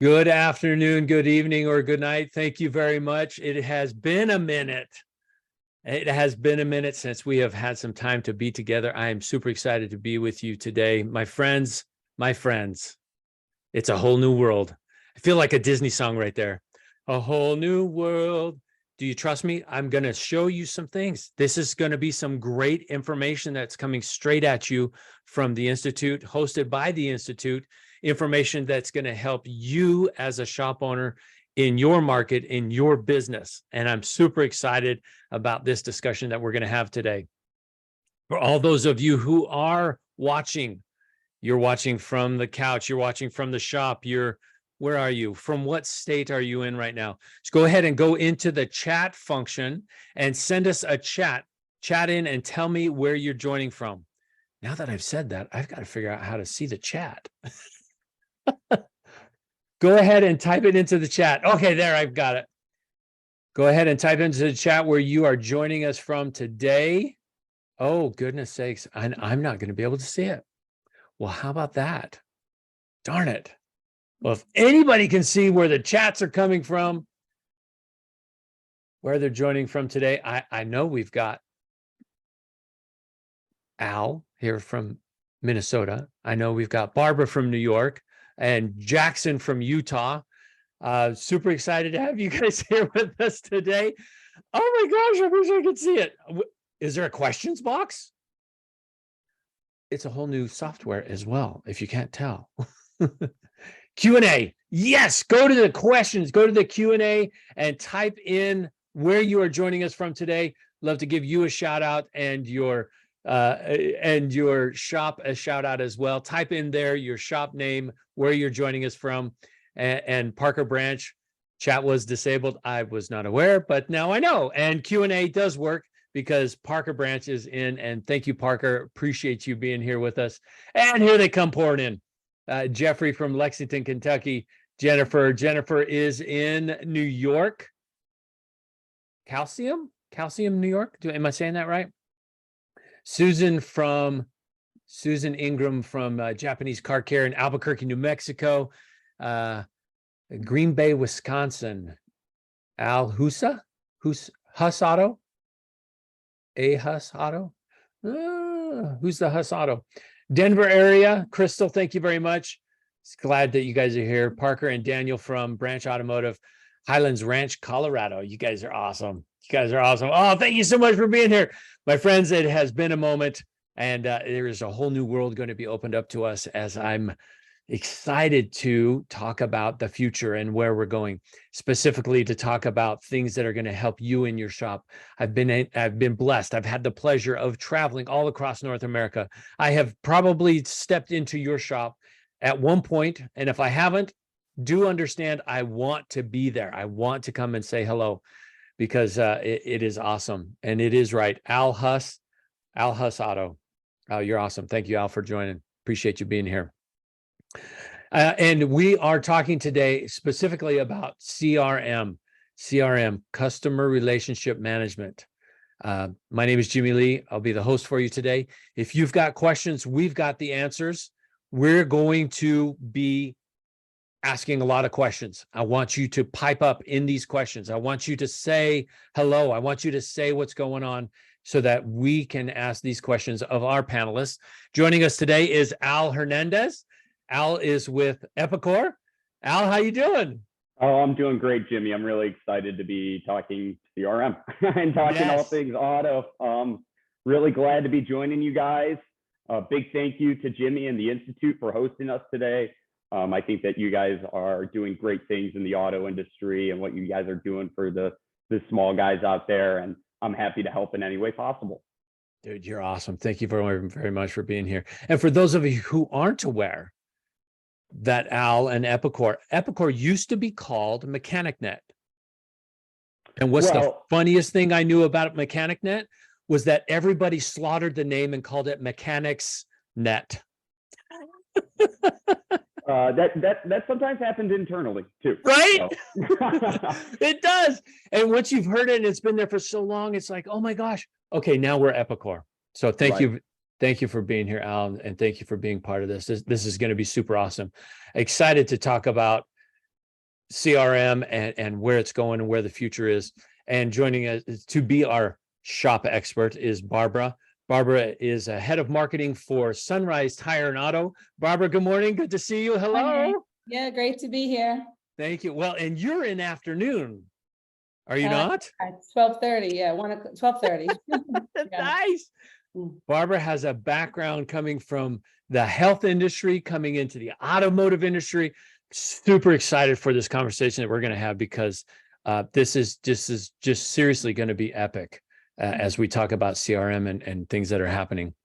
Good afternoon, good evening, or good night. Thank you very much. It has been a minute. It has been a minute since we have had some time to be together. I am super excited to be with you today. My friends, it's a whole new world. I feel like a Disney song right there. A whole new world. Do you trust me? I'm going to show you some things. This is going to be some great information that's coming straight at you from the Institute, hosted by the Institute, information that's going to help you as a shop owner in your market, in your business. And I'm super excited about this discussion that we're going to have today. For all those of you who are watching, you're watching from the couch, you're watching from the shop, where are you? From what state are you in right now? Just go ahead and go into the chat function and send us a chat in and tell me where you're joining from. Now that I've said that, I've got to figure out how to see the chat. Go ahead and type it into the chat. Okay, there, I've got it. Go ahead and type into the chat where you are joining us from today. Oh, goodness sakes, I'm not going to be able to see it. Well, how about that? Darn it. Well, if anybody can see where the chats are coming from, where they're joining from today, I know we've got Al here from Minnesota. I know we've got Barbara from New York and Jackson from Utah. Super excited to have you guys here with us today. Oh my gosh, I wish I could see it. Is there a questions box? It's a whole new software as well, if you can't tell. Q&A. Yes, go to the questions, go to the Q&A and type in where you are joining us from today. Love to give you a shout out and your shop a shout out as well. Type in there your shop name, where you're joining us from, and Parker Branch. Chat was disabled. I was not aware, but now I know. And Q&A does work because Parker Branch is in. And thank you, Parker. Appreciate you being here with us. And here they come pouring in. Jeffrey from Lexington, Kentucky. Jennifer is in New York. Calcium, New York. Am I saying that right? Susan Ingram from Japanese Car Care in Albuquerque, New Mexico. Green Bay, Wisconsin. Al Husa? Hus Auto? A Hus Auto? Who's the Hus Auto? Denver area. Crystal, thank you very much. It's glad that you guys are here. Parker and Daniel from Branch Automotive, Highlands Ranch, Colorado. You guys are awesome. Oh, thank you so much for being here. My friends, it has been a moment, and there is a whole new world going to be opened up to us as I'm excited to talk about the future and where we're going, specifically to talk about things that are going to help you in your shop. I've been blessed. I've had the pleasure of traveling all across North America. I have probably stepped into your shop at one point, and if I haven't, do understand I want to be there. I want to come and say hello because it is awesome. And it is right. Al Huss Auto. You're awesome. Thank you, Al, for joining. Appreciate you being here. And we are talking today specifically about CRM, Customer Relationship Management. My name is Jimmy Lee. I'll be the host for you today. If you've got questions, we've got the answers. We're going to be asking a lot of questions. I want you to pipe up in these questions. I want you to say hello. I want you to say what's going on so that we can ask these questions of our panelists. Joining us today is Al Hernandez. Al is with Epicore. Al, how you doing? Oh, I'm doing great, Jimmy. I'm really excited to be talking CRM and talking all things auto. Really glad to be joining you guys. Big thank you to Jimmy and the Institute for hosting us today. I think that you guys are doing great things in the auto industry and what you guys are doing for the small guys out there. And I'm happy to help in any way possible. Dude, you're awesome. Thank you very, very much for being here. And for those of you who aren't aware, that Al and Epicore used to be called MechanicNet. And what's the funniest thing I knew about MechanicNet was that everybody slaughtered the name and called it Mechanics Net. That sometimes happens internally too. Right? So. It does. And once you've heard it and it's been there for so long, it's like, oh my gosh. Okay, now we're Epicore. So thank you. Thank you for being here, Al, and thank you for being part of this. This is going to be super awesome. Excited to talk about CRM and where it's going and where the future is. And joining us to be our shop expert is Barbara. Barbara is a head of marketing for Sunrise Tire and Auto. Barbara, good morning. Good to see you. Hello. Hi. Yeah, great to be here. Thank you. Well, and you're in afternoon. Are you not? It's 12:30. Yeah, 12:30. Yeah. Nice. Barbara has a background coming from the health industry, coming into the automotive industry. Super excited for this conversation that we're going to have because this is just seriously going to be epic as we talk about CRM and things that are happening.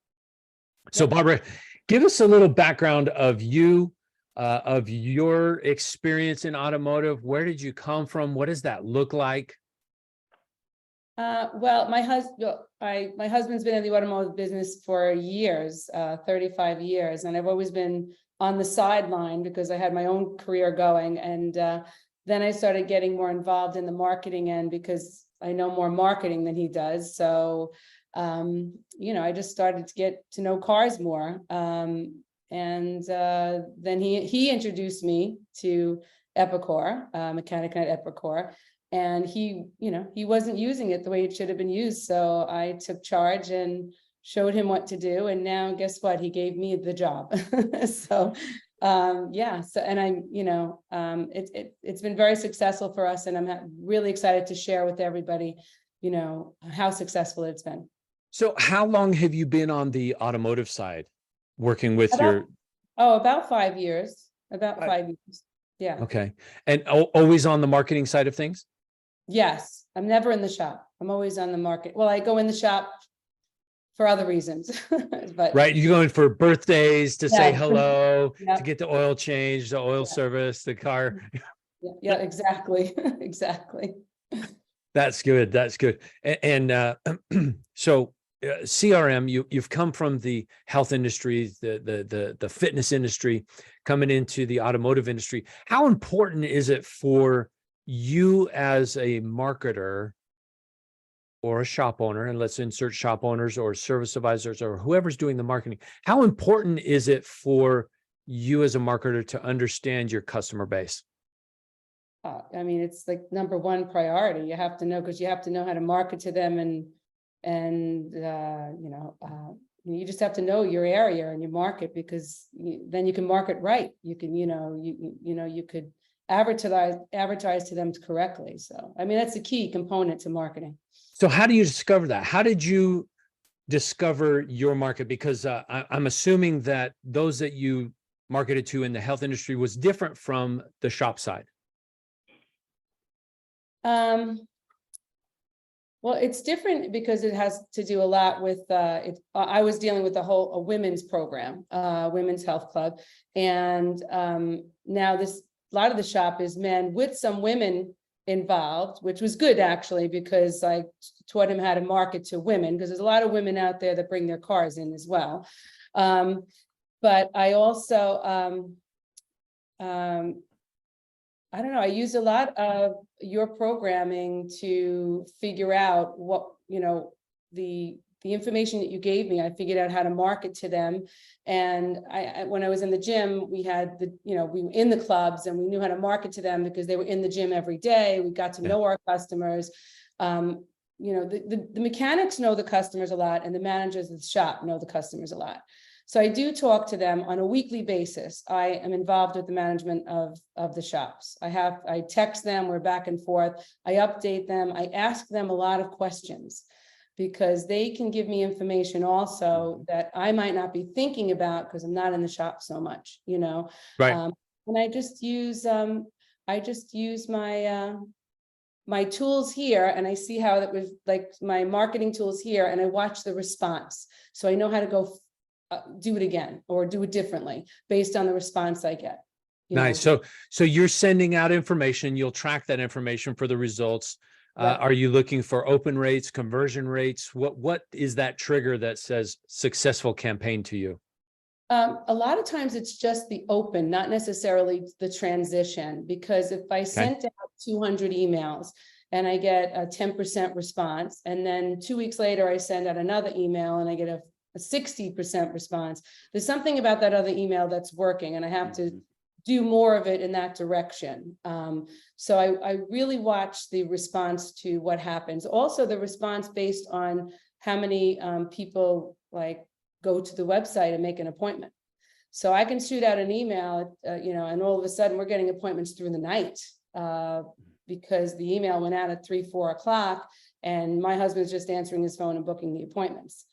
So Barbara, give us a little background of you, of your experience in automotive. Where did you come from? What does that look like? Well, my husband's been in the automotive business for years, 35 years, and I've always been on the sideline because I had my own career going. And then I started getting more involved in the marketing end because I know more marketing than he does. So, I just started to get to know cars more. And then he introduced me to Epicore, mechanic at Epicore. And he wasn't using it the way it should have been used. So I took charge and showed him what to do. And now guess what? He gave me the job. So, it's been very successful for us. And I'm really excited to share with everybody, how successful it's been. So how long have you been on the automotive side working with about 5 years, about 5 years. Yeah. Okay. And always on the marketing side of things? Yes, I'm never in the shop. I'm always on the market. Well, I go in the shop for other reasons, but right. You're going for birthdays to say hello, Yeah. to get the oil change, the oil service, the car. Yeah, exactly. Exactly. That's good. That's good. And so CRM, you've come from the health industry, the fitness industry, coming into the automotive industry. How important is it for you as a marketer or a shop owner, and let's insert shop owners or service advisors or whoever's doing the marketing, how important is it for you as a marketer to understand your customer base? It's like number one priority. You have to know, because you have to know how to market to them, and you just have to know your area and your market, because then you can market right. You can, you could advertise to them correctly. So, that's the key component to marketing. So how do you discover that? How did you discover your market? Because I'm assuming that those that you marketed to in the health industry was different from the shop side. Well, it's different because it has to do a lot with I was dealing with a women's program, women's health club, and now a lot of the shop is men with some women involved, which was good actually, because I taught him how to market to women, because there's a lot of women out there that bring their cars in as well. But I also I don't know, I used a lot of your programming to figure out what, the information that you gave me. I figured out how to market to them. And when I was in the gym, we had we were in the clubs and we knew how to market to them because they were in the gym every day. We got to know our customers. The mechanics know the customers a lot, and the managers of the shop know the customers a lot. So I do talk to them on a weekly basis. I am involved with the management of the shops. I text them, we're back and forth. I update them. I ask them a lot of questions, because they can give me information also that I might not be thinking about because I'm not in the shop so much, Right. And I just use my tools here, and I see how that was like my marketing tools here, and I watch the response. So I know how to go do it again or do it differently based on the response I get. Nice. So you're sending out information, you'll track that information for the results. Are you looking for open rates, conversion rates? What is that trigger that says successful campaign to you? A lot of times it's just the open, not necessarily the transition, because if I sent out 200 emails and I get a 10% response, and then 2 weeks later I send out another email and I get a 60% response, there's something about that other email that's working, and I have to do more of it in that direction. So I really watch the response to what happens. Also, the response based on how many people like go to the website and make an appointment. So I can shoot out an email, and all of a sudden we're getting appointments through the night because the email went out at 3, 4 o'clock, and my husband's just answering his phone and booking the appointments.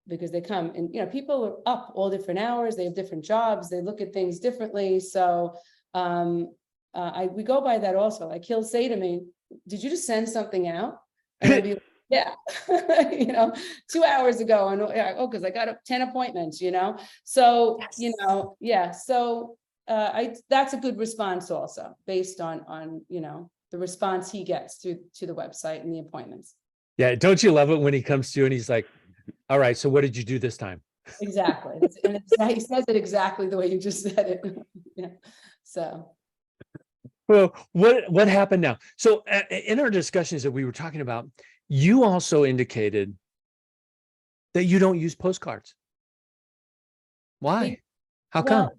Because they come and, people are up all different hours, they have different jobs, they look at things differently. So we go by that also. Like he'll say to me, did you just send something out? And I'll be like, yeah, 2 hours ago. And because I got 10 appointments, So, yeah. So that's a good response also based on the response he gets to the website and the appointments. Yeah. Don't you love it when he comes to you and he's like, all right, so what did you do this time? Exactly. And he says it exactly the way you just said it. Yeah. So. Well, what happened now? So in our discussions that we were talking about, you also indicated that you don't use postcards. Why? How come?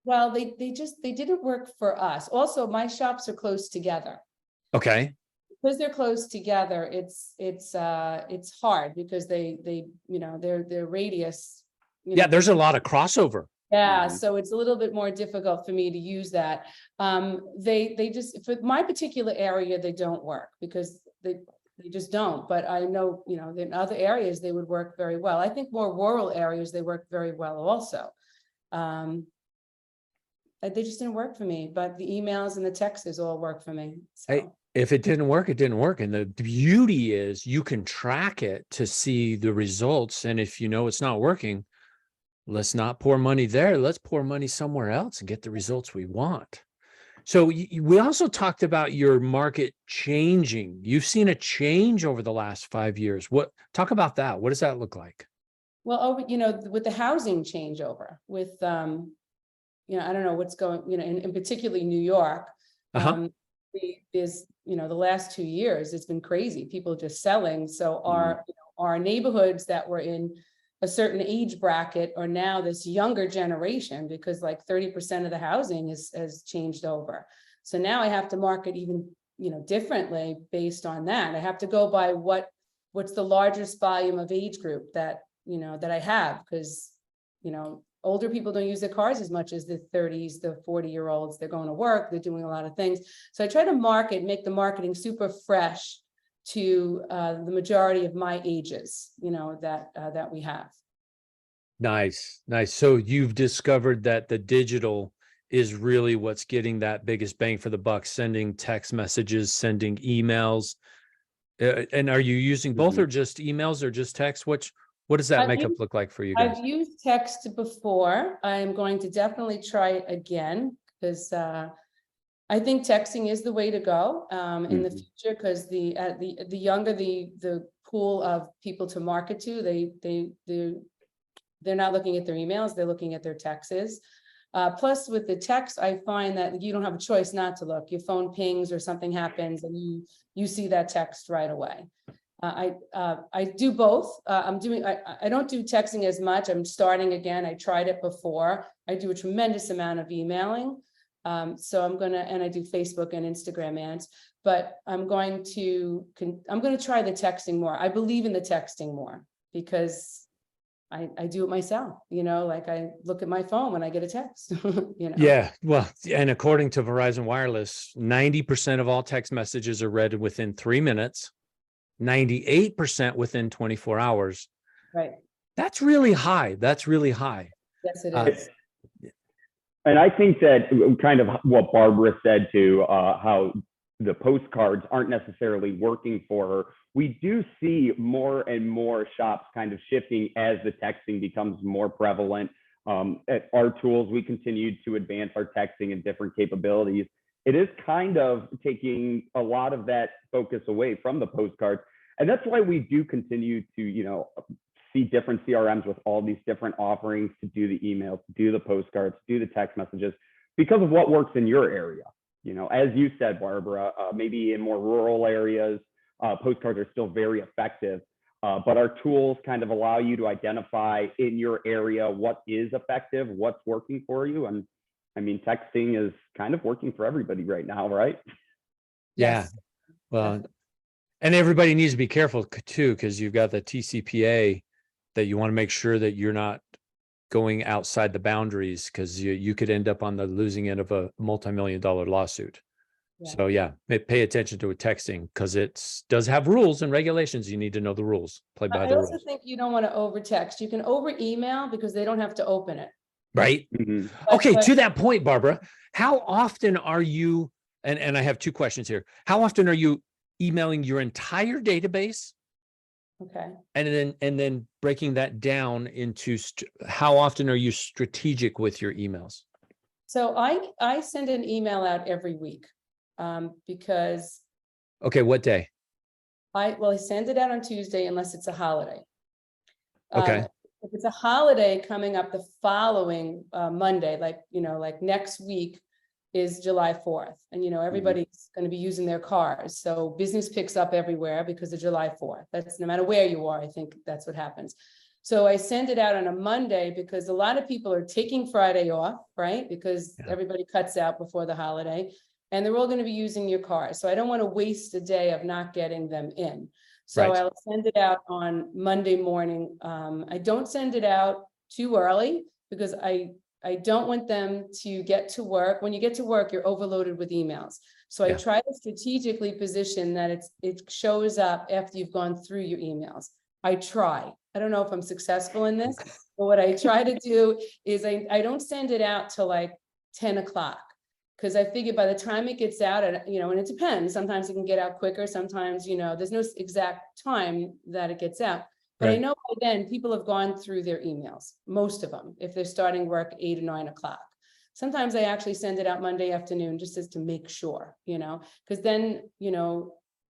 Well, they didn't work for us. Also, my shops are close together. Okay. Because they're close together, it's hard because they their radius. Yeah, there's a lot of crossover. Yeah, so it's a little bit more difficult for me to use that. They just, for my particular area, they don't work because they just don't. But I know, in other areas they would work very well. I think more rural areas they work very well also. They just didn't work for me, but the emails and the texts all work for me. So. Hey, if it didn't work, it didn't work. And the beauty is you can track it to see the results. And if it's not working, let's not pour money there. Let's pour money somewhere else and get the results we want. So we also talked about your market changing. You've seen a change over the last 5 years. Talk about that. What does that look like? Well, with the housing changeover, with I don't know what's going, in particularly New York. There's, the last 2 years, it's been crazy. People just selling. So our neighborhoods that were in a certain age bracket are now this younger generation because like 30% of the housing has changed over. So now I have to market even, differently based on that. I have to go by what's the largest volume of age group that I have, because, older people don't use their cars as much as the 30s, the 40-year-olds. They're going to work, they're doing a lot of things. So I try to make the marketing super fresh to the majority of my ages, that we have. Nice. So you've discovered that the digital is really what's getting that biggest bang for the buck, sending text messages, sending emails. And are you using both or just emails or just text? What does that makeup look like for you guys? I've used text before. I'm going to definitely try it again because I think texting is the way to go in the future, because the younger the pool of people to market to, they're not looking at their emails, they're looking at their texts. Plus with the text, I find that you don't have a choice not to look. Your phone pings or something happens and you see that text right away. I do both. I don't do texting as much. I'm starting again. I tried it before. I do a tremendous amount of emailing. So and I do Facebook and Instagram ads, but I'm going to try the texting more. I believe in the texting more because I do it myself, like I look at my phone when I get a text, Yeah. Well, and according to Verizon Wireless, 90% of all text messages are read within 3 minutes. 98% within 24 hours. Right. That's really high. Yes, it is. And I think that kind of what Barbara said to how the postcards aren't necessarily working for her. We do see more and more shops kind of shifting as the texting becomes more prevalent. At our tools, we continue to advance our texting and different capabilities. It is kind of taking a lot of that focus away from the postcards. And that's why we do continue to, see different CRMs with all these different offerings to do the emails, to do the postcards, to do the text messages, because of what works in your area. As you said, Barbara, maybe in more rural areas, postcards are still very effective, but our tools kind of allow you to identify in your area what is effective, what's working for you. And I mean, texting is kind of working for everybody right now, right? Yeah. Yes. Well, and everybody needs to be careful too, because you've got the TCPA that you want to make sure that you're not going outside the boundaries, because you could end up on the losing end of a multi-million-dollar lawsuit. Yeah. So yeah, pay attention to texting, because it does have rules and regulations. You need to know the rules, play by I the also rules. think you don't want to over text. You can over email because they don't have to open it. Right. Mhm. Okay, But to that point, Barbara, how often are you, and I have two questions here. How often are you emailing your entire database, okay. and then breaking that down into how often are you strategic with your emails? So I send an email out every week because Okay, what day? I send it out on Tuesday unless it's a holiday. Okay. If it's a holiday coming up the following Monday, like next week is July 4th. And, everybody's going to be using their cars. So business picks up everywhere because of July 4th. That's no matter where you are, I think that's what happens. So I send it out on a Monday because a lot of people are taking Friday off, right? Because everybody cuts out before the holiday and they're all going to be using your car. So I don't want to waste a day of not getting them in. So Right. I'll send it out on Monday morning. I don't send it out too early because I don't want them to get to work. When you get to work, you're overloaded with emails. So I try to strategically position that it shows up after you've gone through your emails. I try. I don't know if I'm successful in this, but what I try to do is I don't send it out till like 10 o'clock. Because I figure by the time it gets out, and it depends. Sometimes it can get out quicker. Sometimes, there's no exact time that it gets out. But I know by then people have gone through their emails, most of them, if they're starting work 8 or 9 o'clock. Sometimes I actually send it out Monday afternoon just as to make sure, because then,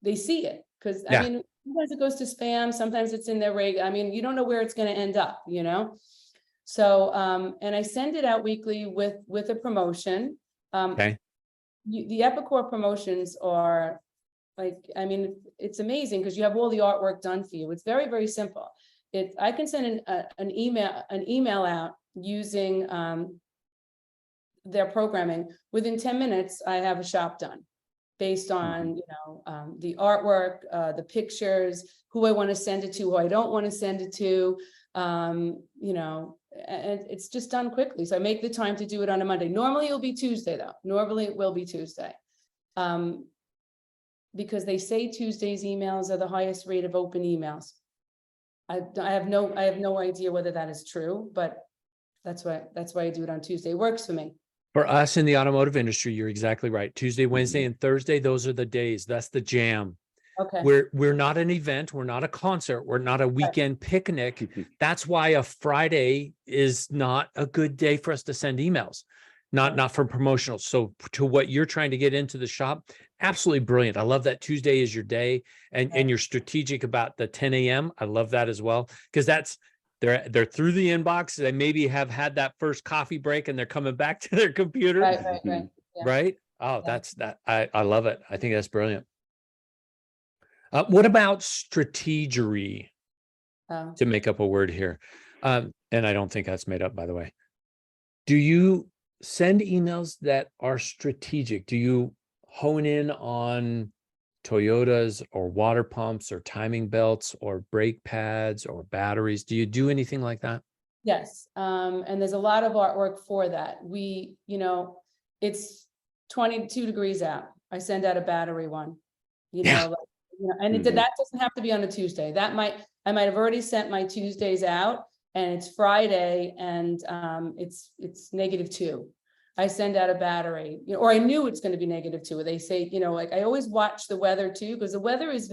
they see it. Because I mean, sometimes it goes to spam, sometimes it's in their you don't know where it's going to end up, So, and I send it out weekly with a promotion. Okay. The Epicore promotions are it's amazing because you have all the artwork done for you. It's very, very simple. I can send an email out using their programming. Within 10 minutes, I have a shop done based on, the artwork, the pictures, who I want to send it to, who I don't want to send it to, and it's just done quickly. So I make the time to do it on a Monday. Normally it'll be Tuesday though. Normally it will be Tuesday. Because they say Tuesday's emails are the highest rate of open emails. I have no idea whether that is true, but that's why I do it on Tuesday. It works for me. For us in the automotive industry, you're exactly right. Tuesday, Wednesday, and Thursday, those are the days. That's the jam. Okay. We're not an event. We're not a concert. We're not a weekend picnic. That's why a Friday is not a good day for us to send emails, not for promotional. So to what you're trying to get into the shop, absolutely brilliant. I love that Tuesday is your day, and you're strategic about the 10 a.m. I love that as well, because they're through the inbox. They maybe have had that first coffee break and they're coming back to their computer. Right. Yeah. Right? Oh, that's that. I love it. I think that's brilliant. What about strategery? To make up a word here. And I don't think that's made up, by the way. Do you send emails that are strategic? Do you hone in on Toyotas or water pumps or timing belts or brake pads or batteries? Do you do anything like that? Yes. And there's a lot of artwork for that. It's 22 degrees out. I send out a battery one, and that doesn't have to be on a Tuesday. I might have already sent my Tuesdays out and it's Friday and it's -2. I send out a battery, or I knew it's going to be -2. They say, I always watch the weather too, because the weather is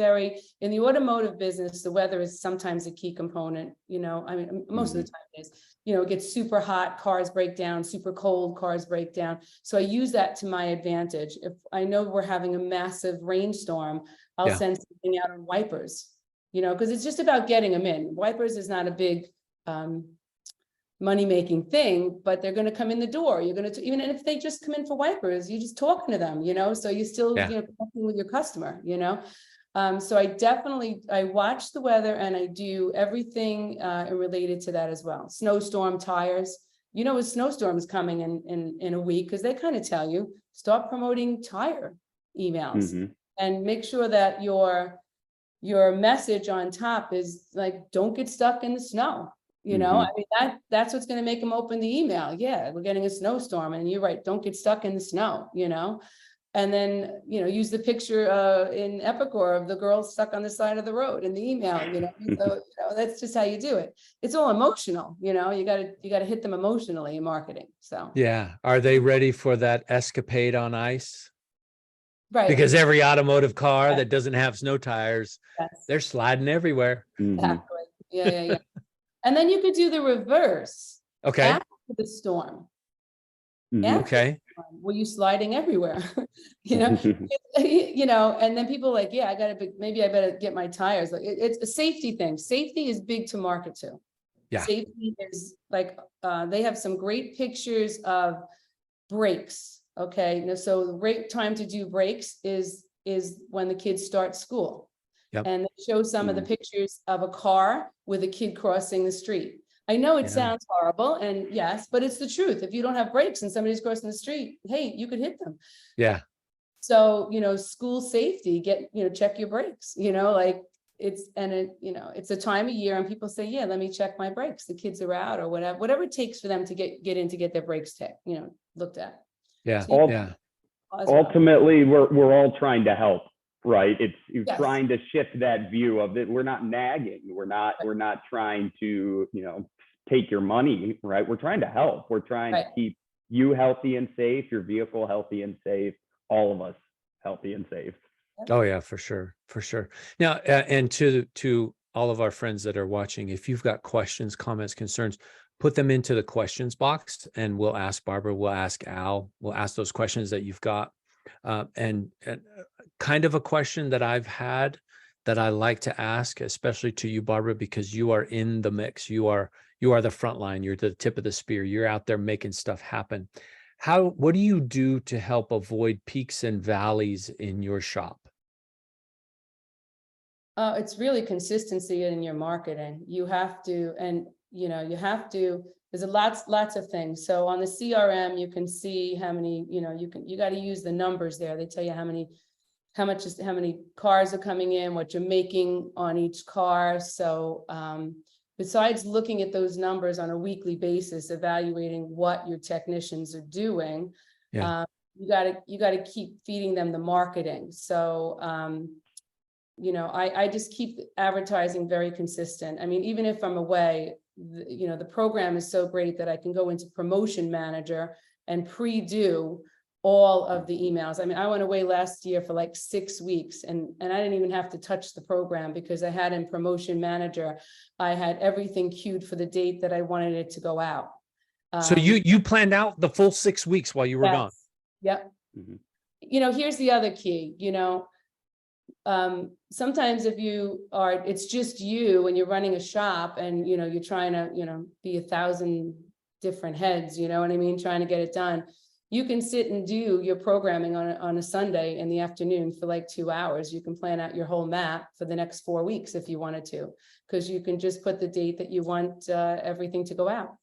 in the automotive business, the weather is sometimes a key component, most of the time it is, it gets super hot, cars break down, super cold, cars break down. So I use that to my advantage. If I know we're having a massive rainstorm, I'll send something out on wipers, because it's just about getting them in. Wipers is not a big, money-making thing, but they're going to come in the door. You're going to, even if they just come in for wipers, you're just talking to them, so you still, connecting with your customer, so I watch the weather and I do everything related to that as well. Snowstorm tires. you know, a snowstorm is coming in a week, because they kind of tell you, start promoting tire emails and make sure that your message on top is like, don't get stuck in the snow. You know, I mean, that's what's going to make them open the email. Yeah, we're getting a snowstorm, and you're right, don't get stuck in the snow, you know. And then, you know, use the picture in Epicore of the girl stuck on the side of the road in the email, you know. So, you know, that's just how you do it. It's all emotional, you know, you gotta hit them emotionally in marketing. So Yeah. Are they ready for that escapade on ice? right. Because every automotive car Yes. that doesn't have snow tires, Yes, they're sliding everywhere. exactly. Yeah. And then you could do the reverse. Okay. After the storm. After Okay. were you sliding everywhere? You know, you know, and then people like, yeah, maybe I better get my tires. Like it's a safety thing. Safety is big to market to. Yeah. Safety is like, they have some great pictures of brakes. Okay. So the great time to do brakes is when the kids start school. Yep. And they show some of the pictures of a car with a kid crossing the street. I know it sounds horrible, and yes, but it's the truth. If you don't have brakes and somebody's crossing the street, hey, you could hit them. Yeah. So, you know, school safety, check your brakes, you know, like it's a time of year and people say, yeah, let me check my brakes. The kids are out or whatever it takes for them to get their brakes looked at. Yeah. So Yeah. Ultimately, we're all trying to help, right? It's Yes. trying to shift that view of it. We're not nagging. We're not trying to, you know, take your money, right? We're trying to help. We're trying to keep you healthy and safe, your vehicle healthy and safe, all of us healthy and safe. Oh yeah, for sure. For sure. Now, and to all of our friends that are watching, if you've got questions, comments, concerns, put them into the questions box and we'll ask Barbara, we'll ask Al, we'll ask those questions that you've got. And kind of a question that I've had that I like to ask, especially to you, Barbara, because you are in the mix. You are the front line. You're the tip of the spear. You're out there making stuff happen. What do you do to help avoid peaks and valleys in your shop? It's really consistency in your marketing. You have to, there's lots of things. So on the CRM, you can see how many, you got to use the numbers there. They tell you how many cars are coming in, what you're making on each car. So, besides looking at those numbers on a weekly basis, evaluating what your technicians are doing, you got to keep feeding them the marketing. So, I just keep advertising very consistent. I mean, even if I'm away, the program is so great that I can go into Promotion Manager and pre-do all of the emails. I mean, I went away last year for like 6 weeks and I didn't even have to touch the program because I had in Promotion Manager, I had everything queued for the date that I wanted it to go out. So you planned out the full 6 weeks while you were gone. Yep. Here's the other key, sometimes if it's just you and you're running a shop and, you're trying to, be 1,000 different heads, you know what I mean? Trying to get it done. You can sit and do your programming on a Sunday in the afternoon for like 2 hours. You can plan out your whole map for the next 4 weeks if you wanted to, because you can just put the date that you want everything to go out.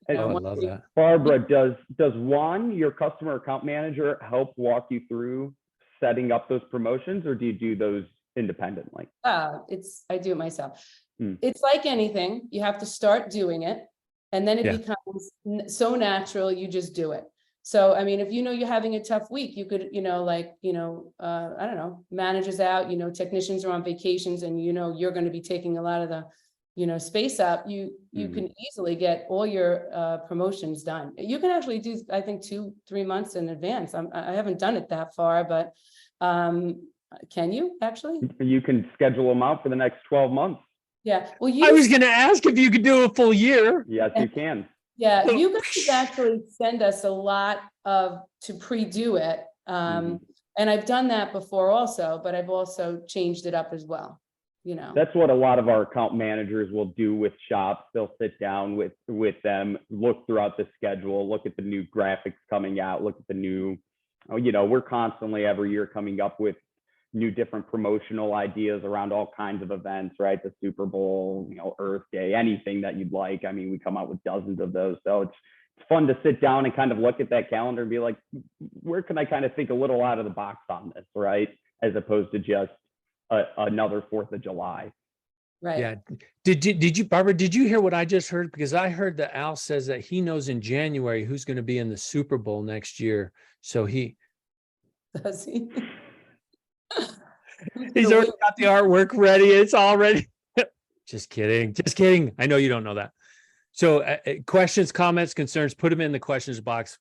I love that. Barbara, does Juan, your customer account manager, help walk you through setting up those promotions, or do you do those independently? I do it myself. It's like anything, you have to start doing it and then it becomes so natural, you just do it. So, I mean, if you're having a tough week, you could, I don't know, managers out, technicians are on vacations and, you're going to be taking a lot of the, space up, you can easily get all your promotions done. You can actually do, I think 2-3 months in advance. I haven't done it that far, but can you actually? You can schedule them out for the next 12 months. Yeah. Well, I was going to ask if you could do a full year. Yes, you can. Yeah, you guys actually send us a lot to pre-do it. And I've done that before also, but I've also changed it up as well. That's what a lot of our account managers will do with shops. They'll sit down with them, look throughout the schedule, look at the new graphics coming out, look at the new, we're constantly every year coming up with new different promotional ideas around all kinds of events, right? The Super Bowl, you know, Earth Day, anything that you'd like. I mean, we come out with dozens of those. So it's fun to sit down and kind of look at that calendar and be like, where can I kind of think a little out of the box on this, right? As opposed to just another 4th of July. Right. Yeah. Did you, Barbara, did you hear what I just heard? Because I heard that Al says that he knows in January who's going to be in the Super Bowl next year. So Does he? he's already got the artwork ready. It's all ready. Just kidding. Just kidding. I know you don't know that. So questions, comments, concerns, put them in the questions box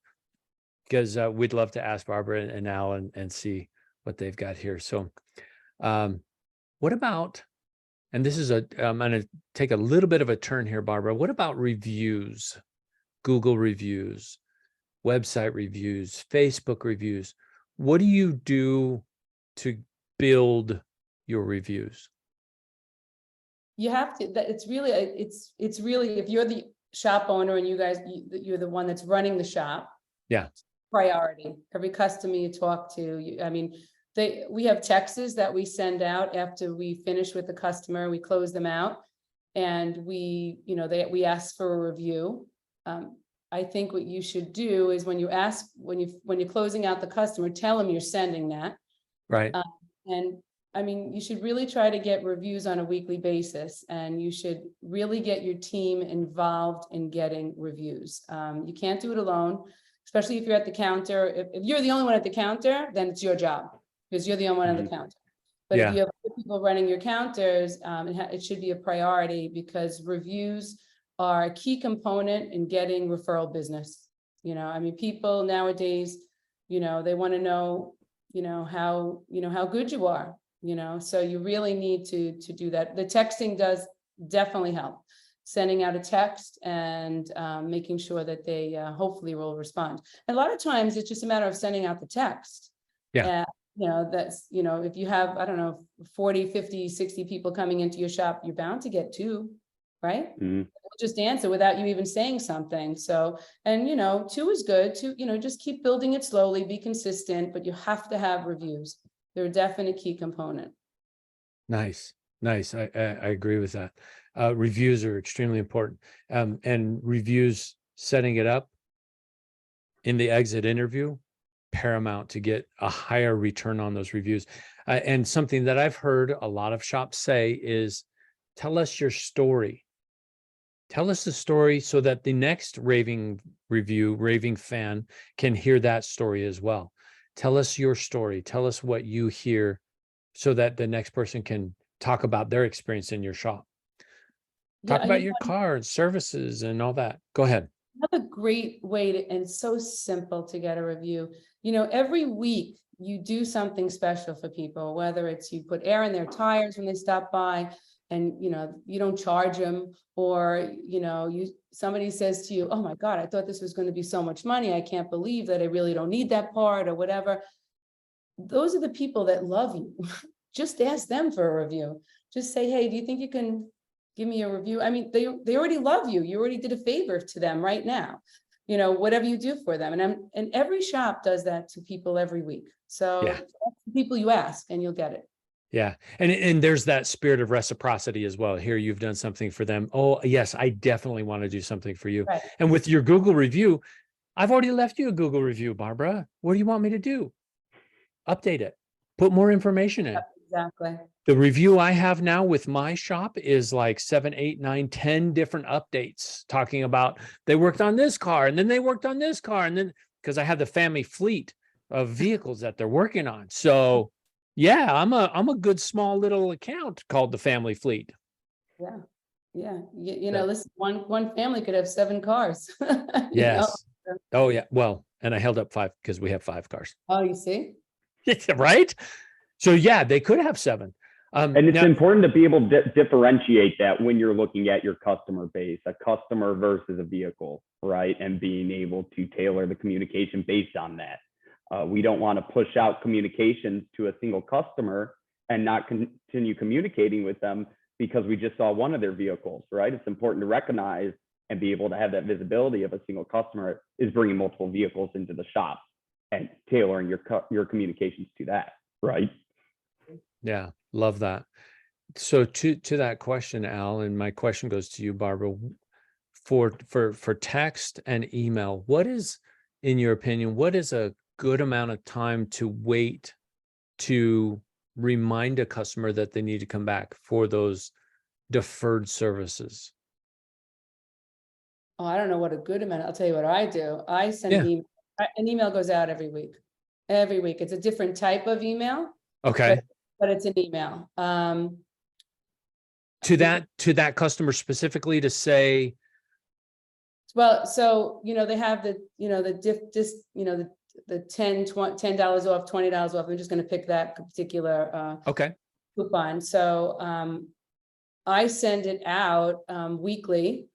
because we'd love to ask Barbara and Al and see what they've got here. So what about, and this is I'm going to take a little bit of a turn here, Barbara. What about reviews, Google reviews, website reviews, Facebook reviews? What do you do to build your reviews? You have to, that it's really, if you're the shop owner and you're the one that's running the shop. Yeah. Priority. Every customer you talk to, I mean, we have texts that we send out after we finish with the customer, we close them out. And we ask for a review. I think what you should do is when you're closing out the customer, tell them you're sending that. Right. And I mean, you should really try to get reviews on a weekly basis, and you should really get your team involved in getting reviews. You can't do it alone, especially if you're at the counter. If you're the only one at the counter, then it's your job because you're the only one on the counter. But if you have people running your counters, it should be a priority because reviews are a key component in getting referral business. I mean, people nowadays, they want to know, how good you are. So you really need to do that. The texting does definitely help. Sending out a text and making sure that they hopefully will respond. And a lot of times it's just a matter of sending out the text. Yeah. That's, if you have, I don't know, 40, 50, 60 people coming into your shop, you're bound to get 2, right? Mm-hmm. Just answer without you even saying something. So, and 2 is good. 2, just keep building it slowly, be consistent, but you have to have reviews. They're a definite key component. Nice. I agree with that. Reviews are extremely important. And reviews, setting it up in the exit interview, paramount to get a higher return on those reviews. And something that I've heard a lot of shops say is, tell us your story. Tell us the story so that the next raving fan can hear that story as well. Tell us your story. Tell us what you hear so that the next person can talk about their experience in your shop. Talk about your car and services and all that. Go ahead. Another great way and so simple to get a review. Every week you do something special for people, whether it's you put air in their tires when they stop by and, you don't charge them, or, somebody says to you, oh my God, I thought this was going to be so much money. I can't believe that I really don't need that part or whatever. Those are the people that love you. Just ask them for a review. Just say, hey, do you think you can give me a review? I mean, they already love you. You already did a favor to them right now. Whatever you do for them. And every shop does that to people every week. So Yeah. that's the people you ask and you'll get it. Yeah. And there's that spirit of reciprocity as well. Here, you've done something for them. Oh, yes, I definitely want to do something for you. Right. And with your Google review, I've already left you a Google review, Barbara. What do you want me to do? Update it. Put more information in. Exactly. The review I have now with my shop is like 7, 8, 9, 10 different updates talking about they worked on this car and then they worked on this car. And then because I have the family fleet of vehicles that they're working on. So yeah, I'm a good small little account called the family fleet. Yeah. Yeah. Listen, one family could have 7 cars. Yes. Oh yeah. Well, and I held up 5 because we have 5 cars. Oh, you see? Right. So yeah, they could have 7. And it's important to be able to differentiate that when you're looking at your customer base, a customer versus a vehicle, right? And being able to tailor the communication based on that. We don't want to push out communications to a single customer and not continue communicating with them because we just saw one of their vehicles, right? It's important to recognize and be able to have that visibility of a single customer is bringing multiple vehicles into the shop and tailoring your communications to that, right? Yeah, love that. So to that question, Al, and my question goes to you, Barbara, for text and email, what is, in your opinion, what is a good amount of time to wait to remind a customer that they need to come back for those deferred services? Oh, I don't know what a good amount. I'll tell you what I do. I send Yeah. an email goes out every week. Every week. It's a different type of email, Okay. but it's an email. To that customer specifically to say, Well, so, they have the, the $10 off, $20 off. I'm just going to pick that particular okay, coupon. So I send it out weekly.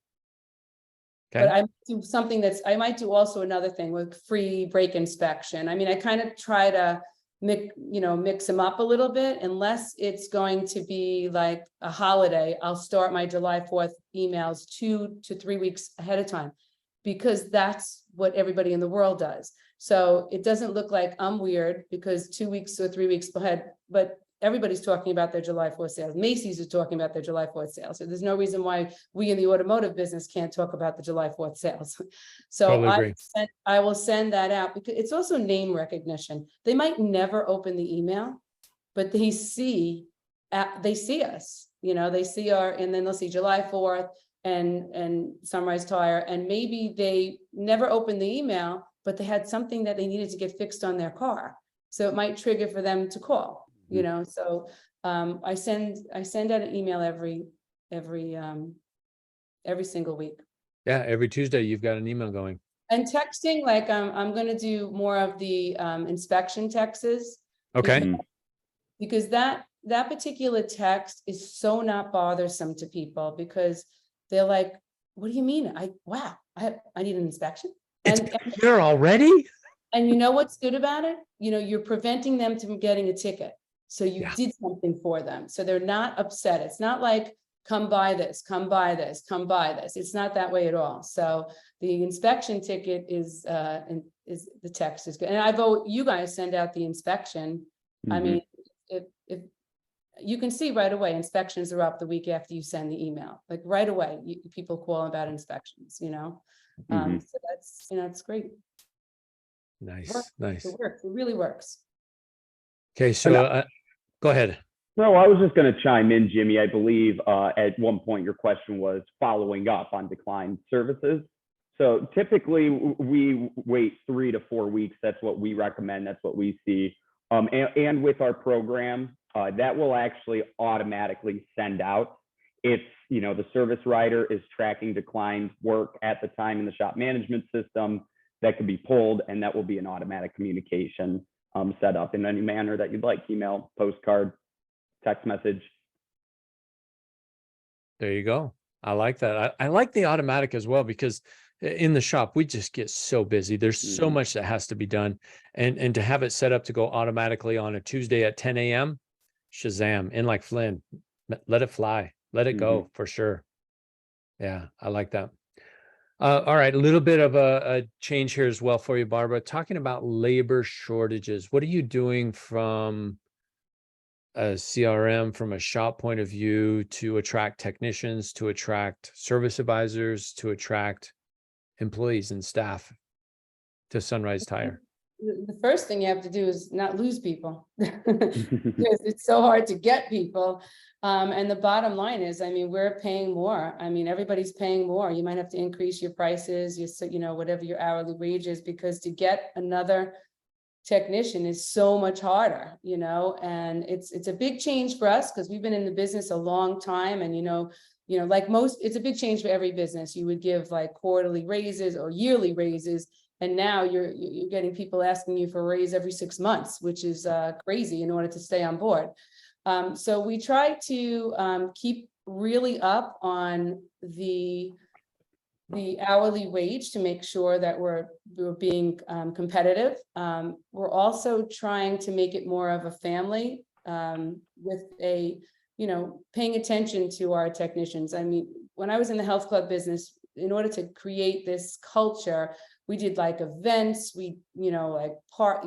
okay, But I do something I might do also another thing with free brake inspection. I mean, I kind of try to mix them up a little bit, unless it's going to be like a holiday. I'll start my July 4th emails 2 to 3 weeks ahead of time, because that's what everybody in the world does. So it doesn't look like I'm weird because 2 weeks or 3 weeks ahead, but everybody's talking about their July 4th sales. Macy's is talking about their July 4th sales. So there's no reason why we in the automotive business can't talk about the July 4th sales. So totally agree. I will send that out, because it's also name recognition. They might never open the email, but they see us, they see and then they'll see July 4th and Sunrise Tire, and maybe they never opened the email, but they had something that they needed to get fixed on their car. So it might trigger for them to call. So I send out an email every single week. Yeah, every Tuesday you've got an email going. And texting, like I'm going to do more of the inspection texts. Okay. Because that particular text is so not bothersome to people, because they're like, what do you mean? I need an inspection. And here already? And you know what's good about it? You're preventing them from getting a ticket. So you did something for them. So they're not upset. It's not like, come buy this, come buy this, come buy this. It's not that way at all. So the inspection ticket is the text is good. And I vote you guys send out the inspection. I mean, if you can see right away, inspections are up the week after you send the email, like right away, people call about inspections, so that's, it's great. Nice, nice. It works. It really works. Okay, so go ahead. No, I was just going to chime in, Jimmy. I believe at one point your question was following up on declined services. So typically we wait 3 to 4 weeks. That's what we recommend. That's what we see. And with our program, that will actually automatically send out if the service writer is tracking declined work at the time in the shop management system. That could be pulled, and that will be an automatic communication set up in any manner that you'd like: email, postcard, text message. There you go. I like that. I like the automatic as well, because in the shop, we just get so busy. There's so much that has to be done. And to have it set up to go automatically on a Tuesday at 10 a.m., Shazam, in like Flynn, let it fly, let it go for sure. Yeah, I like that. All right, a little bit of a change here as well for you, Barbara. Talking about labor shortages, what are you doing from a CRM, from a shop point of view, to attract technicians, to attract service advisors, to attract employees and staff to Sunrise Tire? The first thing you have to do is not lose people. Because it's so hard to get people. And the bottom line is, we're paying more. Everybody's paying more. You might have to increase your prices, whatever your hourly wage is, because to get another technician is so much harder, and it's a big change for us, because we've been in the business a long time. And, like it's a big change for every business. You would give like quarterly raises or yearly raises. And now you're getting people asking you for a raise every 6 months, which is crazy in order to stay on board. So we try to keep really up on the hourly wage to make sure that we're being competitive. We're also trying to make it more of a family with paying attention to our technicians. When I was in the health club business, in order to create this culture, we did like events, we, like park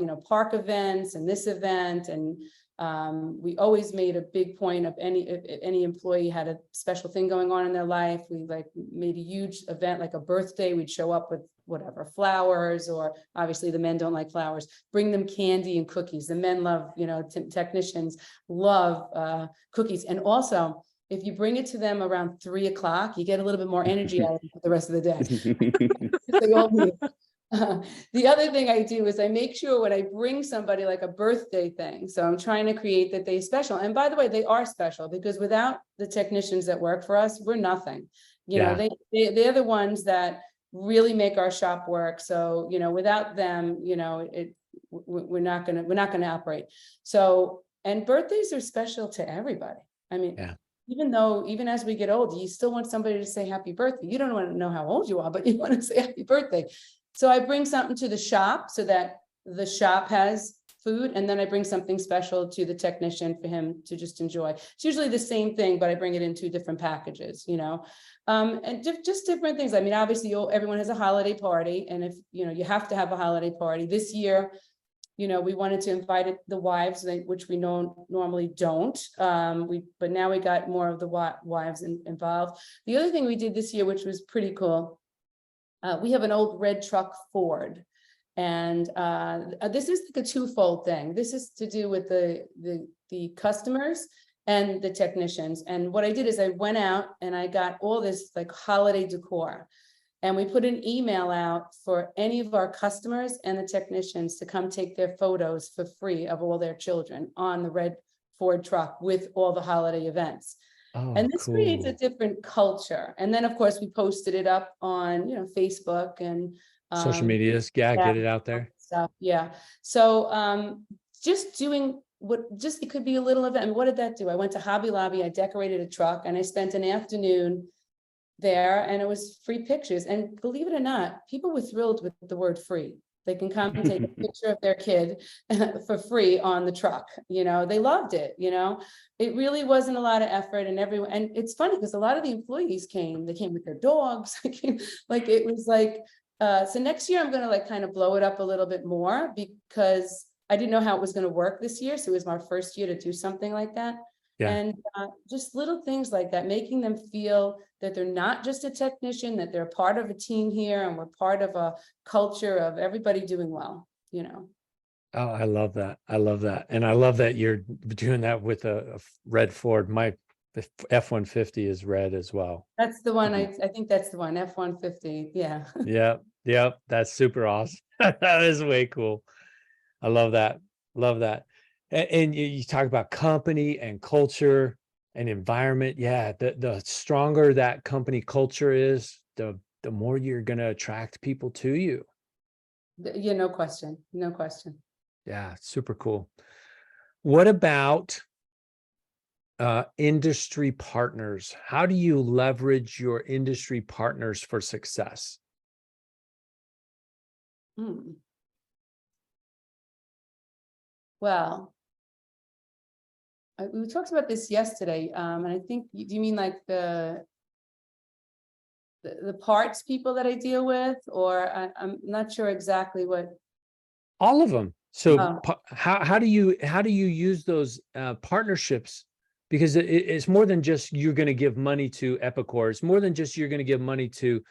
events and this event, and, We always made a big point of if any employee had a special thing going on in their life, we like made a huge event, like a birthday, we'd show up with whatever, flowers, or obviously the men don't like flowers, bring them candy and cookies. The men love, technicians love cookies. And also, if you bring it to them around 3 o'clock, you get a little bit more energy out of them for the rest of the day. They all need it. The other thing I do is I make sure when I bring somebody like a birthday thing, so I'm trying to create that they special. And by the way, they are special, because without the technicians that work for us, we're nothing. They're the ones that really make our shop work. So, without them, we're not gonna operate. So, and birthdays are special to everybody. I mean, even as we get older, you still want somebody to say happy birthday. You don't want to know how old you are, but you want to say happy birthday. So I bring something to the shop so that the shop has food, and then I bring something special to the technician for him to just enjoy. It's usually the same thing, but I bring it in 2 different packages, and just different things. I mean, obviously everyone has a holiday party, and if, you have to have a holiday party. This year, we wanted to invite the wives, which we normally don't. But now we got more of the wives involved. The other thing we did this year, which was pretty cool, we have an old red truck Ford, and this is like a twofold thing. This is to do with the customers and the technicians. And what I did is I went out and I got all this like holiday decor, and we put an email out for any of our customers and the technicians to come take their photos for free of all their children on the red Ford truck with all the holiday events. And this creates a different culture. And then, of course, we posted it up on, Facebook and social medias. Get it out there. Stuff. Yeah. So just doing it could be a little event. And what did that do? I went to Hobby Lobby, I decorated a truck, and I spent an afternoon there, and it was free pictures. And believe it or not, people were thrilled with the word free. They can come and take a picture of their kid for free on the truck. They loved it. It really wasn't a lot of effort, and everyone. And it's funny because a lot of the employees came. They came with their dogs. It was like. So next year I'm going to like kind of blow it up a little bit more, because I didn't know how it was going to work this year. So it was my first year to do something like that. Yeah. And just little things like that, making them feel that they're not just a technician, that they're part of a team here, and we're part of a culture of everybody doing well, Oh, I love that. I love that. And I love that you're doing that with a red Ford. The F-150 is red as well. That's the one. I think that's the one, F-150. Yeah. Yeah. That's super awesome. That is way cool. I love that. Love that. And you talk about company and culture and environment. Yeah. The stronger that company culture is, the more you're going to attract people to you. Yeah. No question. No question. Yeah. Super cool. What about industry partners? How do you leverage your industry partners for success? Well, we talked about this yesterday, and I think, do you mean like the parts people that I deal with, or I'm not sure exactly what. All of them. So how do you use those partnerships? Because it's more than just you're going to give money to Epicore. It's more than just you're going to give money to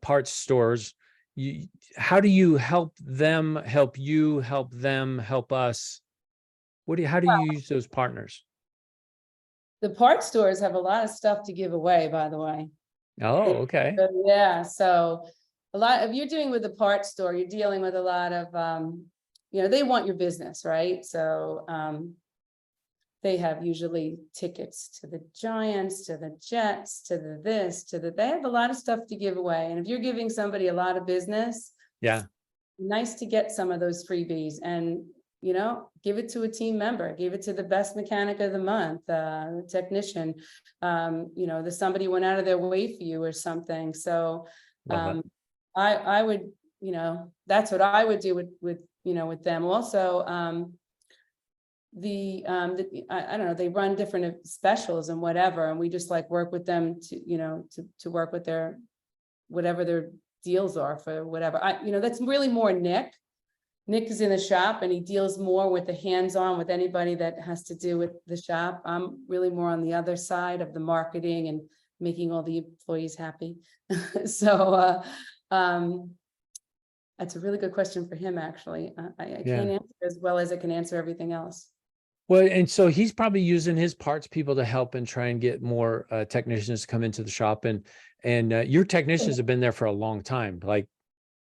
parts stores. How do you help them, help you, help them, help us? How do you use those partners? The parts stores have a lot of stuff to give away, by the way. Oh, okay. Yeah. So if you're doing with the parts store, you're dealing with a lot of, they want your business, right? So, they have usually tickets to the Giants, to the Jets, to the this, to the, they have a lot of stuff to give away. And if you're giving somebody a lot of business, nice to get some of those freebies, and, give it to a team member, give it to the best mechanic of the month, technician, somebody went out of their way for you or something. So, I would, that's what I would do with them. Also, I don't know, they run different specials and whatever, and we just like work with them to work with their, whatever their deals are for whatever. That's really more Nick. Nick is in the shop and he deals more with the hands-on with anybody that has to do with the shop. I'm really more on the other side of the marketing and making all the employees happy. So that's a really good question for him, actually. I can't answer as well as I can answer everything else. Well, and so he's probably using his parts people to help and try and get more technicians to come into the shop. And your technicians have been there for a long time, like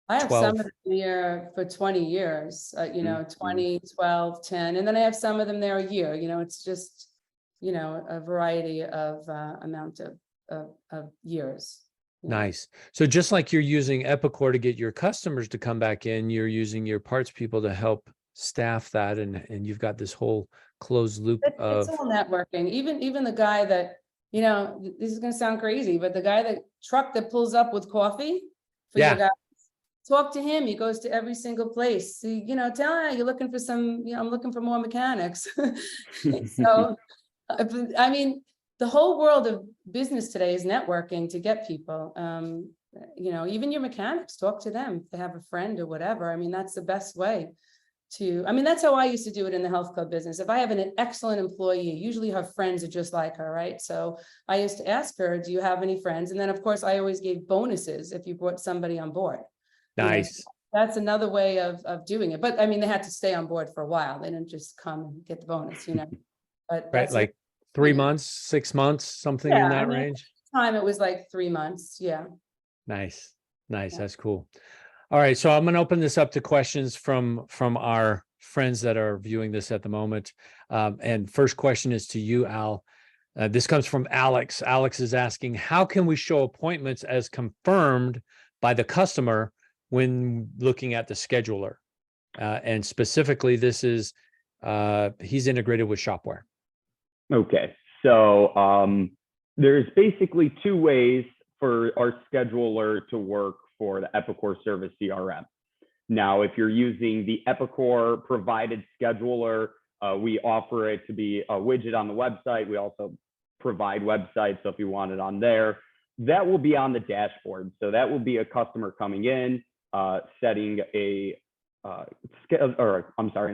I have 12. some of them here for 20 years, 20, 12, 10, and then I have some of them there a year, it's just, a variety of amount of years. Nice. So just like you're using Epicore to get your customers to come back in, you're using your parts people to help staff that, and you've got this whole closed loop It's all networking. Even the guy that, this is gonna sound crazy, but the guy that pulls up with coffee for your guys, talk to him. He goes to every single place. So, tell him you're looking for some, I'm looking for more mechanics. So, I mean, the whole world of business today is networking to get people. Even your mechanics, talk to them if they have a friend or whatever. I mean, that's the best way that's how I used to do it in the health club business. If I have an excellent employee, usually her friends are just like her, right? So I used to ask her, do you have any friends? And then of course I always gave bonuses if you brought somebody on board. nice. That's another way of doing it. But I mean, they had to stay on board for a while. They didn't just come and get the bonus, but Right, like 3 months, 6 months, something in that range. Time it was like 3 months. Yeah. Nice. That's cool. All right, so I'm going to open this up to questions from our friends that are viewing this at the moment. And first question is to you, Al. This comes from Alex. Alex is asking, how can we show appointments as confirmed by the customer when looking at the scheduler? And specifically, this is he's integrated with Shopware. Okay, so there's basically 2 ways for our scheduler to work for the Epicore Service CRM. Now, if you're using the Epicore provided scheduler, we offer it to be a widget on the website. We also provide websites, so if you want it on there, that will be on the dashboard. So that will be a customer coming in, setting an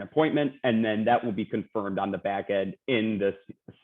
appointment, and then that will be confirmed on the back end in the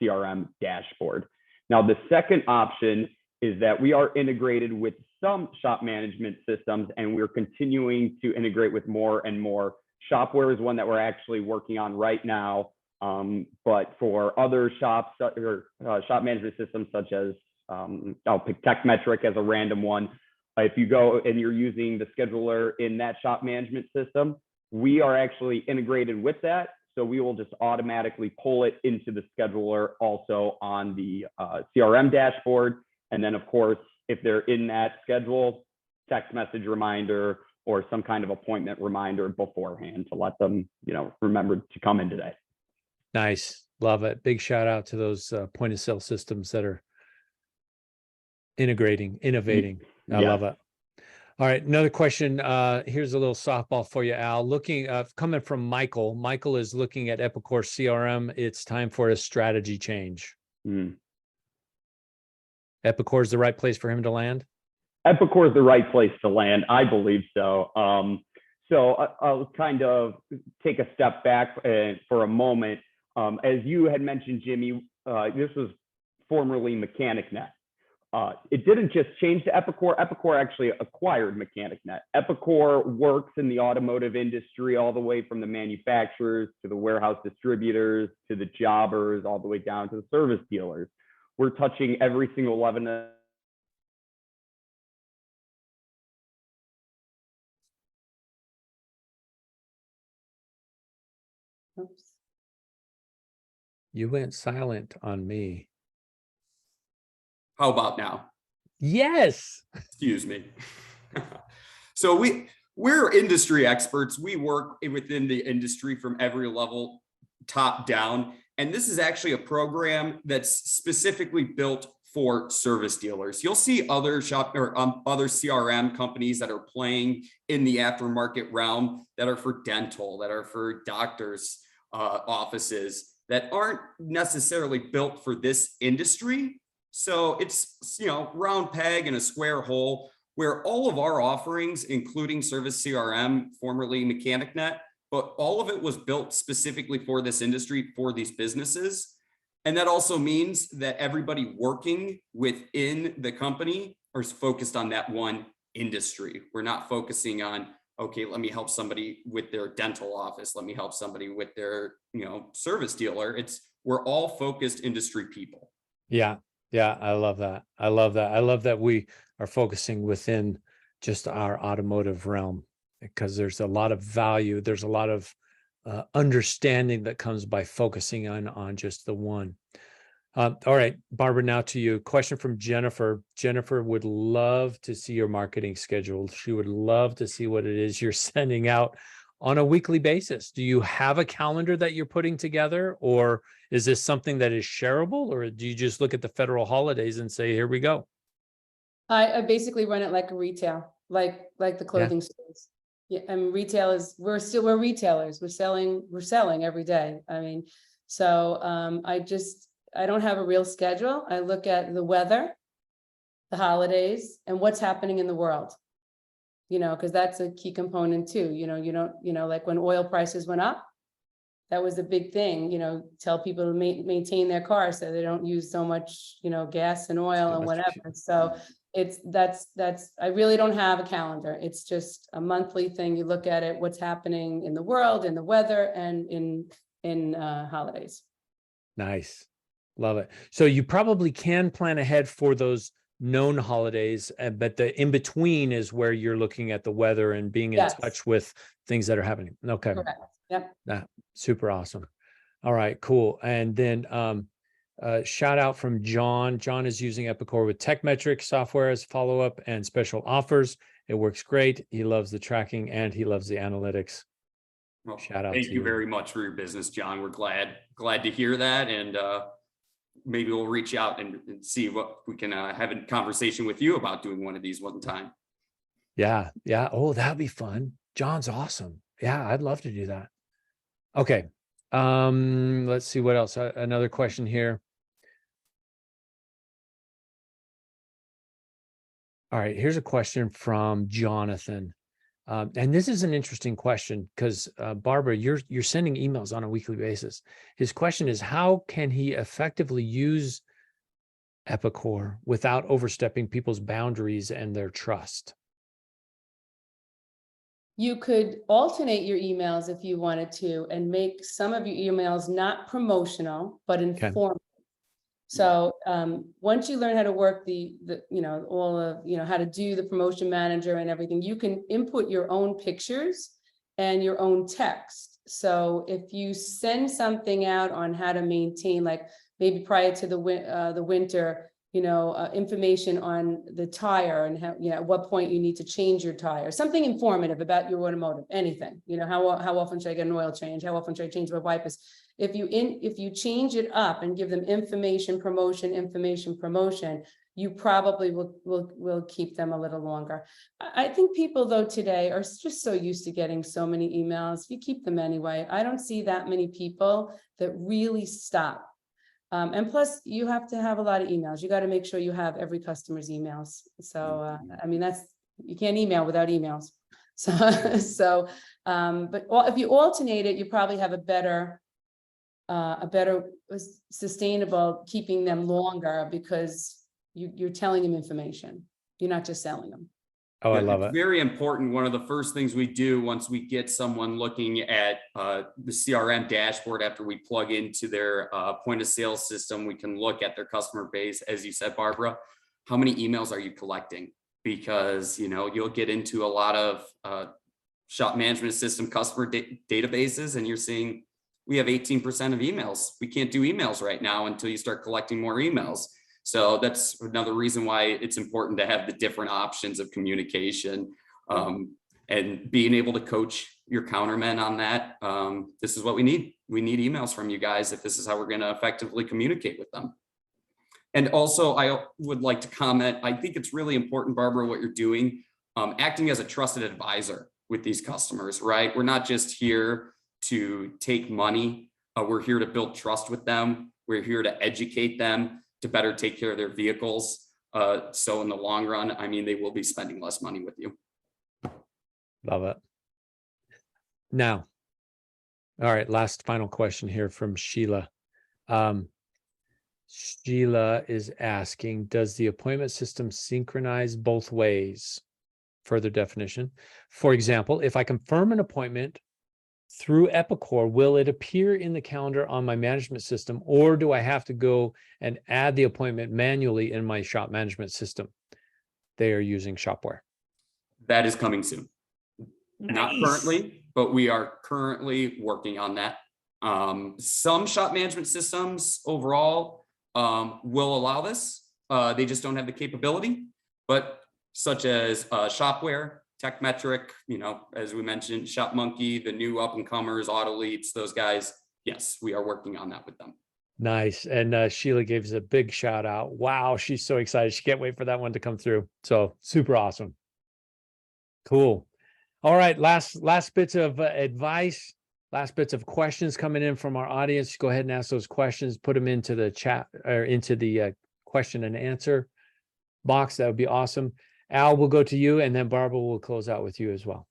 CRM dashboard. Now, the second option is that we are integrated with some shop management systems, and we're continuing to integrate with more and more. Shopware is one that we're actually working on right now. But for other shops or shop management systems, such as I'll pick TechMetric as a random one. If you go and you're using the scheduler in that shop management system, we are actually integrated with that. So we will just automatically pull it into the scheduler also on the CRM dashboard. And then, of course, if they're in that schedule, text message reminder or some kind of appointment reminder beforehand to let them, remember to come in today. Nice. Love it. Big shout out to those point of sale systems that are innovating. I love it. All right. Another question. Here's a little softball for you, Al. Coming from Michael. Michael is looking at Epicore CRM. It's time for a strategy change. Epicore is the right place for him to land? Epicore is the right place to land. I believe so. So I'll kind of take a step back for a moment. As you had mentioned, Jimmy, this was formerly MechanicNet. It didn't just change to Epicore. Epicore actually acquired MechanicNet. Epicore works in the automotive industry all the way from the manufacturers to the warehouse distributors to the jobbers, all the way down to the service dealers. We're touching every single level. Oops. You went silent on me. How about now? Yes. Excuse me. So we're industry experts. We work within the industry from every level, top down. And this is actually a program that's specifically built for service dealers. You'll see other other CRM companies that are playing in the aftermarket realm that are for dental, that are for doctors' offices, that aren't necessarily built for this industry. So it's, round peg in a square hole, where all of our offerings, including Service CRM, formerly MechanicNet, but all of it was built specifically for this industry, for these businesses. And that also means that everybody working within the company is focused on that one industry. We're not focusing on, okay, let me help somebody with their dental office. Let me help somebody with their, service dealer. We're all focused industry people. Yeah. Yeah. I love that. I love that. I love that we are focusing within just our automotive realm, because there's a lot of value. There's a lot of understanding that comes by focusing on just the one. All right, Barbara, now to you. Question from Jennifer. Jennifer would love to see your marketing schedule. She would love to see what it is you're sending out on a weekly basis. Do you have a calendar that you're putting together, or is this something that is shareable, or do you just look at the federal holidays and say, here we go? I basically run it like a retail, like the clothing stores. Yeah, I mean, retail is, we're retailers. We're selling every day. I mean, so I don't have a real schedule. I look at the weather, the holidays, and what's happening in the world. Because that's a key component too. Like when oil prices went up, that was a big thing. Tell people to maintain their cars so they don't use so much, gas and oil and whatever. So that's I really don't have a calendar. It's just a monthly thing. You look at it, what's happening in the world, in the weather, and in holidays. Nice. Love it. So you probably can plan ahead for those known holidays, but the in between is where you're looking at the weather and being in touch with things that are happening. Okay. Correct. Yep. Super awesome. All right, cool. And then shout out from John. John is using Epicore with TechMetrics software as follow-up and special offers. It works great. He loves the tracking and he loves the analytics. Well, shout out. Thank you very much for your business, John. We're glad to hear that. And maybe we'll reach out and see what we can have a conversation with you about doing one of these one time. Yeah. Yeah. Oh, that'd be fun. John's awesome. Yeah. I'd love to do that. Okay. Let's see what else. Another question here. All right. Here's a question from Jonathan. And this is an interesting question because Barbara, you're sending emails on a weekly basis. His question is, how can he effectively use Epicore without overstepping people's boundaries and their trust? You could alternate your emails if you wanted to, and make some of your emails not promotional, but informative. So once you learn how to work how to do the promotion manager and everything, you can input your own pictures and your own text. So if you send something out on how to maintain, like maybe prior to the winter, information on the tire and how, at what point you need to change your tire, something informative about your automotive, anything, how often should I get an oil change? How often should I change my wipers? If you change it up and give them information promotion, you probably will keep them a little longer. I think people though today are just so used to getting so many emails. You keep them anyway. I don't see that many people that really stop. And plus you have to have a lot of emails. You got to make sure you have every customer's emails. So, you can't email without emails. So, but if you alternate it, you probably have a better sustainable keeping them longer because you're telling them information. You're not just selling them. Oh, I love it. Very important. One of the first things we do once we get someone looking at the CRM dashboard, after we plug into their point of sale system, we can look at their customer base. As you said, Barbara, how many emails are you collecting? Because, you'll get into a lot of shop management system customer databases and you're seeing we have 18% of emails. We can't do emails right now until you start collecting more emails. So that's another reason why it's important to have the different options of communication and being able to coach your countermen on that. This is what we need. We need emails from you guys if this is how we're going to effectively communicate with them. And also, I would like to comment, I think it's really important, Barbara, what you're doing, acting as a trusted advisor with these customers, right? We're not just here to take money. We're here to build trust with them. We're here to educate them to better take care of their vehicles. So in the long run, they will be spending less money with you. Love it. Now, All right, last final question here from Sheila. Sheila is asking, does the appointment system synchronize both ways? Further definition. For example, if I confirm an appointment through Epicore, will it appear in the calendar on my management system, or do I have to go and add the appointment manually in my shop management system? They are using Shopware. That is coming soon. Not Nice. currently, but we are currently working on that. Some shop management systems overall will allow this. They just don't have the capability, but such as Shopware, TechMetric, as we mentioned, ShopMonkey, the new up and comers, Autoleads, those guys. Yes, we are working on that with them. Nice. And Sheila gave us a big shout out. Wow, she's so excited. She can't wait for that one to come through. So super awesome. Cool. All right, last bits of advice, last bits of questions coming in from our audience. Go ahead and ask those questions, put them into the chat or into the question and answer box. That would be awesome. Al, we'll go to you, and then Barbara will close out with you as well.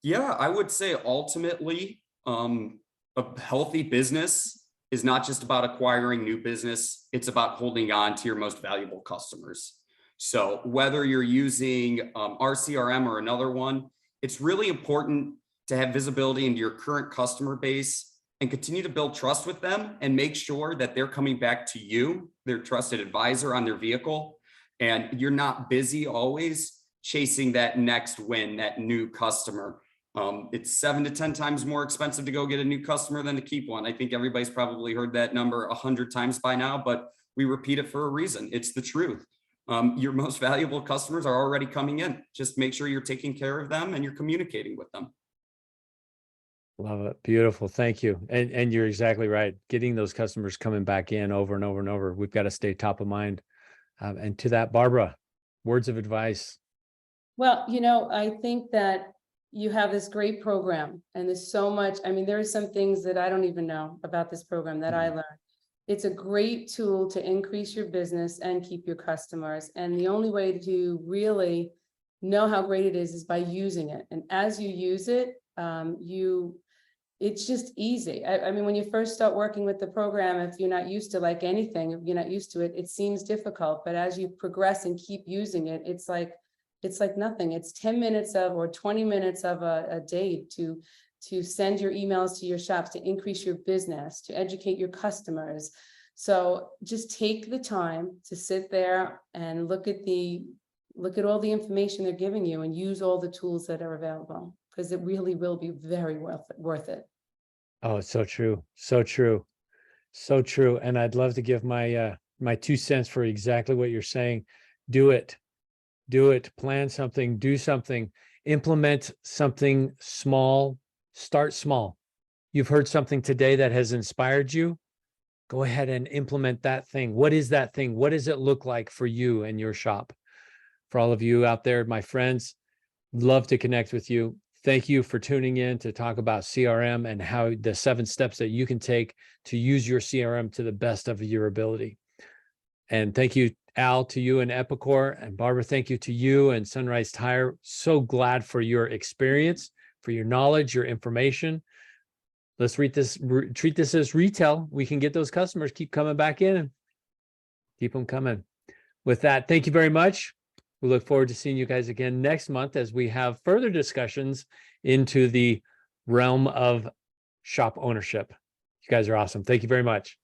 Yeah, I would say ultimately, a healthy business is not just about acquiring new business. It's about holding on to your most valuable customers. So whether you're using our CRM or another one, it's really important to have visibility into your current customer base and continue to build trust with them and make sure that they're coming back to you, their trusted advisor on their vehicle. And you're not busy always chasing that next win, that new customer. It's 7 to 10 times more expensive to go get a new customer than to keep one. I think everybody's probably heard that number 100 times by now, but we repeat it for a reason. It's the truth. Your most valuable customers are already coming in. Just make sure you're taking care of them and you're communicating with them. Love it. Beautiful. Thank you. And you're exactly right. Getting those customers coming back in over and over and over. We've got to stay top of mind. And to that, Barbara, words of advice. Well, I think that you have this great program, and there's so much. I mean, there are some things that I don't even know about this program that I learned. It's a great tool to increase your business and keep your customers. And the only way to really know how great it is by using it. And as you use it, it's just easy. I mean, when you first start working with the program, if you're not used to like anything, if you're not used to it, it seems difficult. But as you progress and keep using it, it's like nothing. It's 10 minutes or 20 minutes of a day to send your emails to your shops, to increase your business, to educate your customers. So just take the time to sit there and look at all the information they're giving you and use all the tools that are available, because it really will be very worth it. Oh, it's so true. So true. So true. And I'd love to give my 2 cents for exactly what you're saying. Do it. Plan something, do something, implement something small. Start small. You've heard something today that has inspired you. Go ahead and implement that thing. What is that thing? What does it look like for you and your shop? For all of you out there, my friends, love to connect with you. Thank you for tuning in to talk about CRM and how the 7 steps that you can take to use your CRM to the best of your ability. And thank you, Al, to you and Epicore, and Barbara, thank you to you and Sunrise Tire. So glad for your experience, for your knowledge, your information. Let's treat this as retail. We can get those customers, keep coming back in and keep them coming. With that, thank you very much. We look forward to seeing you guys again next month as we have further discussions into the realm of shop ownership. You guys are awesome. Thank you very much.